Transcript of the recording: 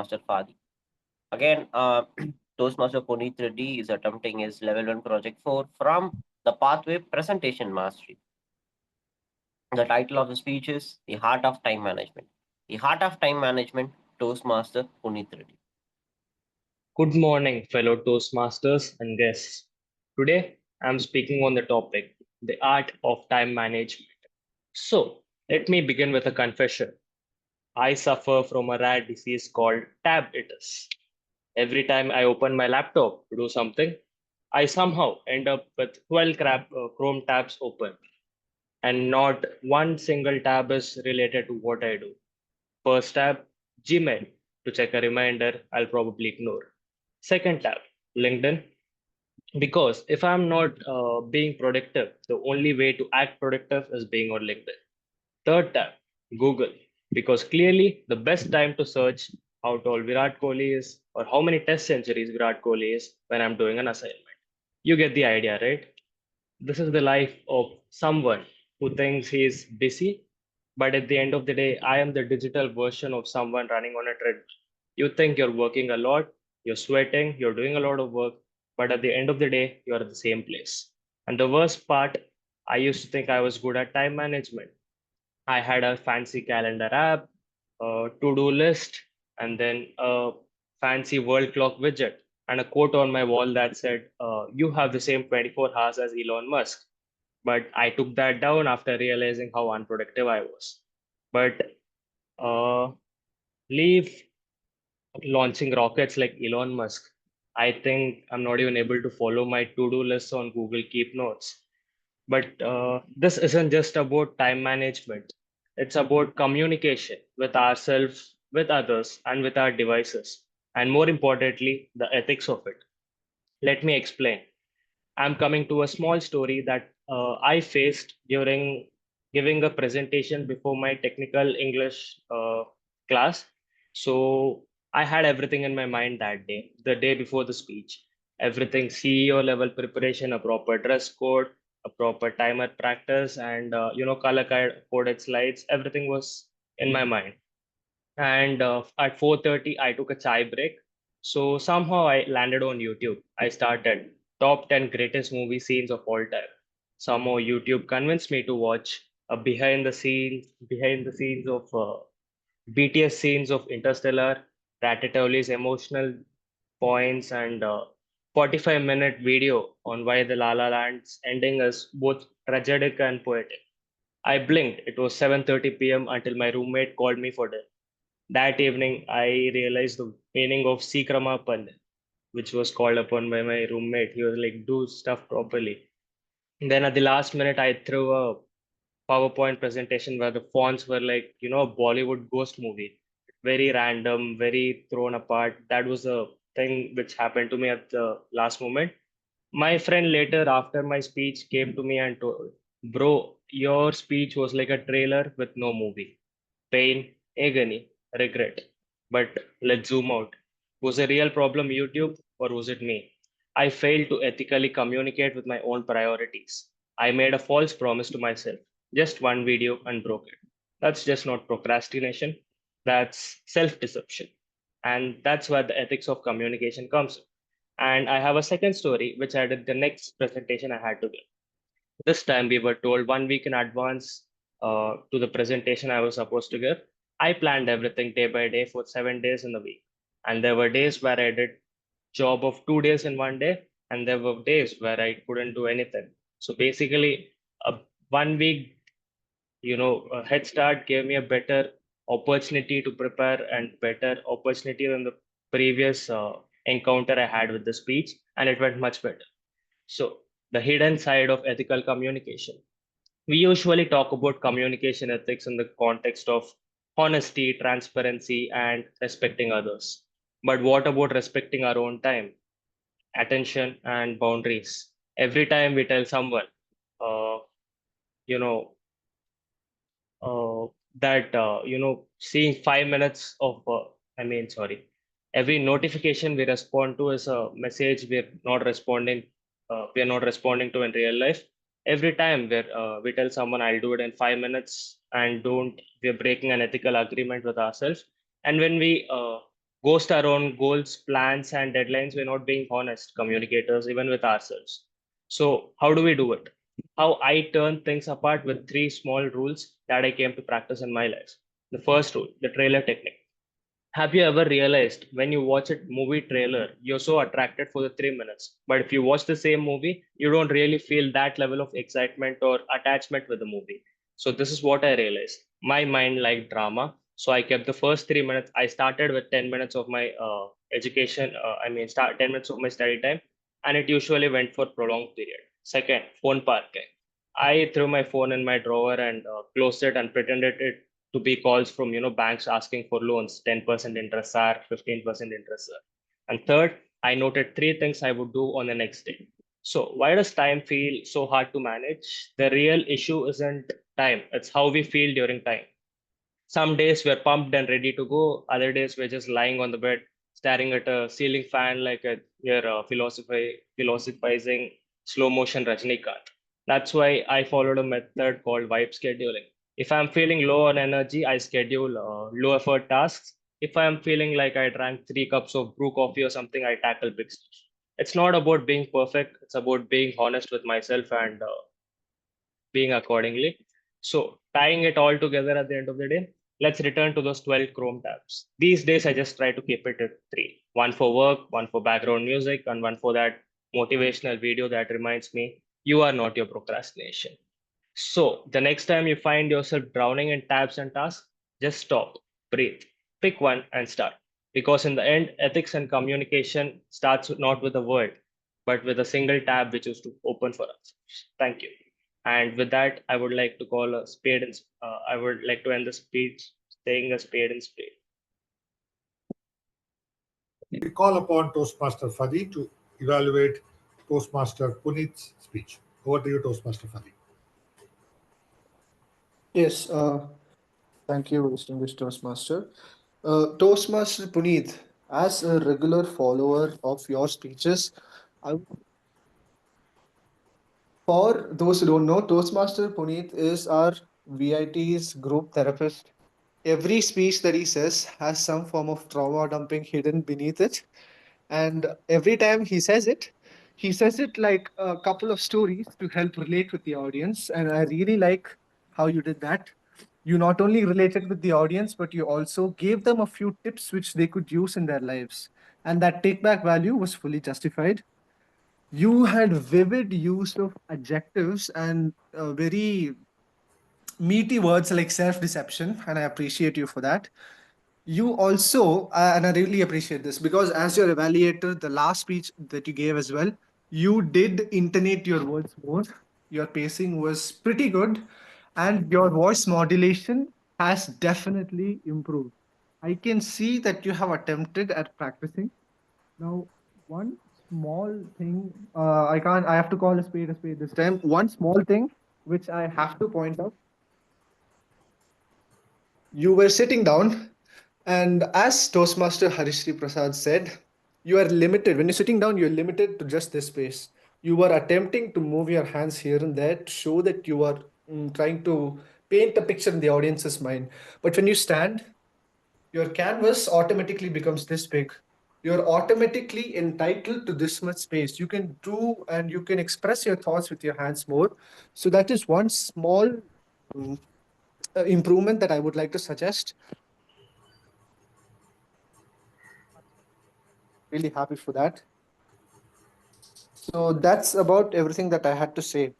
Toastmaster Fadi. Again, Toastmaster Puneet Reddy is attempting his level 1 project 4 from the pathway presentation mastery. The title of the speech is The Heart of Time Management. The Heart of Time Management, Toastmaster Puneet Reddy. Good morning, fellow Toastmasters and guests. Today, I'm speaking on the topic, the art of time management. So, let me begin with a confession. I suffer from a rare disease called tabitis. Every time I open my laptop to do something, I somehow end up with 12 Chrome tabs open, and not one single tab is related to what I do. First tab, Gmail, to check a reminder I'll probably ignore. Second tab, LinkedIn, because if I'm not being productive, the only way to act productive is being on LinkedIn. Third tab, Google, because clearly the best time to search how tall Virat Kohli is or how many test centuries Virat Kohli is when I'm doing an assignment. You get the idea, right? This is the life of someone who thinks he is busy, but at the end of the day, I am the digital version of someone running on a treadmill. You think you're working a lot, you're sweating, you're doing a lot of work, but at the end of the day, you're at the same place. And the worst part, I used to think I was good at time management. I had a fancy calendar app, a to-do list, and then a fancy world clock widget, and a quote on my wall that said, "You have the same 24 hours as Elon Musk." But I took that down after realizing how unproductive I was. But uh, leave launching rockets like Elon Musk. I think I'm not even able to follow my to-do list on Google Keep Notes. But this isn't just about time management. It's about communication with ourselves, with others, and with our devices. And more importantly, the ethics of it. Let me explain. I'm coming to a small story that I faced during giving a presentation before my technical English class. So I had everything in my mind that day, the day before the speech. Everything CEO level preparation, a proper dress code, a proper timer practice, and color coded slides. Everything was in my mind. And at 4:30, I took a chai break. So somehow I landed on YouTube. I started top 10 greatest movie scenes of all time. Somehow YouTube convinced me to watch a behind the scenes of BTS scenes of Interstellar, Ratatouille's emotional points, and 45-minute video on why the La La Land's ending is both tragic and poetic. I blinked. It was 7:30 p.m. until my roommate called me for dinner. That evening, I realized the meaning of Sikrama Pandit, which was called upon by my roommate. He was like, do stuff properly. And then at the last minute, I threw a PowerPoint presentation where the fonts were like, a Bollywood ghost movie. Very random, very thrown apart. That was a thing which happened to me at the last moment. My friend later, after my speech, came to me and told, "Bro, your speech was like a trailer with no movie. Pain, agony, regret. But let's zoom out. Was the real problem YouTube or was it me? I failed to ethically communicate with my own priorities. I made a false promise to myself. Just one video and broke it. That's just not procrastination. That's self deception. And that's where the ethics of communication comes in. And I have a second story, which I did the next presentation I had to give. This time we were told 1 week in advance to the presentation I was supposed to give. I planned everything day by day for 7 days in the week. And there were days where I did job of 2 days in one day, and there were days where I couldn't do anything. So basically, a 1 week, a head start gave me a better opportunity to prepare and better opportunity than the previous encounter I had with the speech, and it went much better. So, the hidden side of ethical communication. We usually talk about communication ethics in the context of honesty, transparency, and respecting others. But what about respecting our own time, attention, and boundaries? Every time we tell someone, uh, you know, uh, that seeing 5 minutes of sorry, every notification we respond to is a message we're not responding to in real life. Every time we tell someone I'll do it in 5 minutes and don't, we're breaking an ethical agreement with ourselves. And when we ghost our own goals, plans, and deadlines. We're not being honest communicators, even with ourselves. So, how do we do it? How I turn things apart with three small rules that I came to practice in my life. The first rule, the trailer technique. Have you ever realized when you watch a movie trailer, you're so attracted for the 3 minutes, but if you watch the same movie, you don't really feel that level of excitement or attachment with the movie. So this is what I realized. My mind liked drama, so I kept the first 3 minutes. I started with 10 minutes of my education. Start 10 minutes of my study time, and it usually went for prolonged period. Second, phone parking. I threw my phone in my drawer and closed it and pretended it to be calls from banks asking for loans, 10% interest are 15% interest are. And third, I noted three things I would do on the next day. So why does time feel so hard to manage? The real issue isn't time, it's how we feel during time. Some days we're pumped and ready to go. Other days we're just lying on the bed, staring at a ceiling fan like you're philosophizing slow motion Rajnikant. That's why I followed a method called vibe scheduling. If I'm feeling low on energy, I schedule low effort tasks. If I'm feeling like I drank 3 cups of brew coffee or something, I tackle big stuff. It's not about being perfect. It's about being honest with myself and being accordingly. So tying it all together at the end of the day, let's return to those 12 Chrome tabs. These days, I just try to keep it at three: one for work, one for background music, and one for that motivational video that reminds me you are not your procrastination. So the next time you find yourself drowning in tabs and tasks, just stop, breathe, pick one, and start. Because in the end, ethics and communication starts not with a word, but with a single tab which is to open for us. Thank you. And with that, I would like to call a spade and I would like to end the speech saying a spade and spade. We call upon Toastmaster Fadi to evaluate Toastmaster Puneet's speech. Over to you, Toastmaster Fadi. Yes, thank you, distinguished Toastmaster. Toastmaster Puneet, as a regular follower of your speeches, I, for those who don't know, Toastmaster Puneet is our VIT's group therapist. Every speech that he says has some form of trauma dumping hidden beneath it. And every time he says it like a couple of stories to help relate with the audience. And I really like how you did that. You not only related with the audience, but you also gave them a few tips which they could use in their lives. And that take back value was fully justified. You had vivid use of adjectives and very meaty words like self deception, and I appreciate you for that. You also, and I really appreciate this because as your evaluator, the last speech that you gave as well, you did intonate your words more. Your pacing was pretty good, and your voice modulation has definitely improved. I can see that you have attempted at practicing. Now, one small thing, I have to call a spade this time. One small thing which I have to point out, you were sitting down, and as Toastmaster Harishri Prasad said, you are limited. When you're sitting down, you're limited to just this space. You are attempting to move your hands here and there to show that you are trying to paint a picture in the audience's mind. But when you stand, your canvas automatically becomes this big. You're automatically entitled to this much space. You can do and you can express your thoughts with your hands more. So that is one small mm, improvement that I would like to suggest. Really happy for that. So that's about everything that I had to say.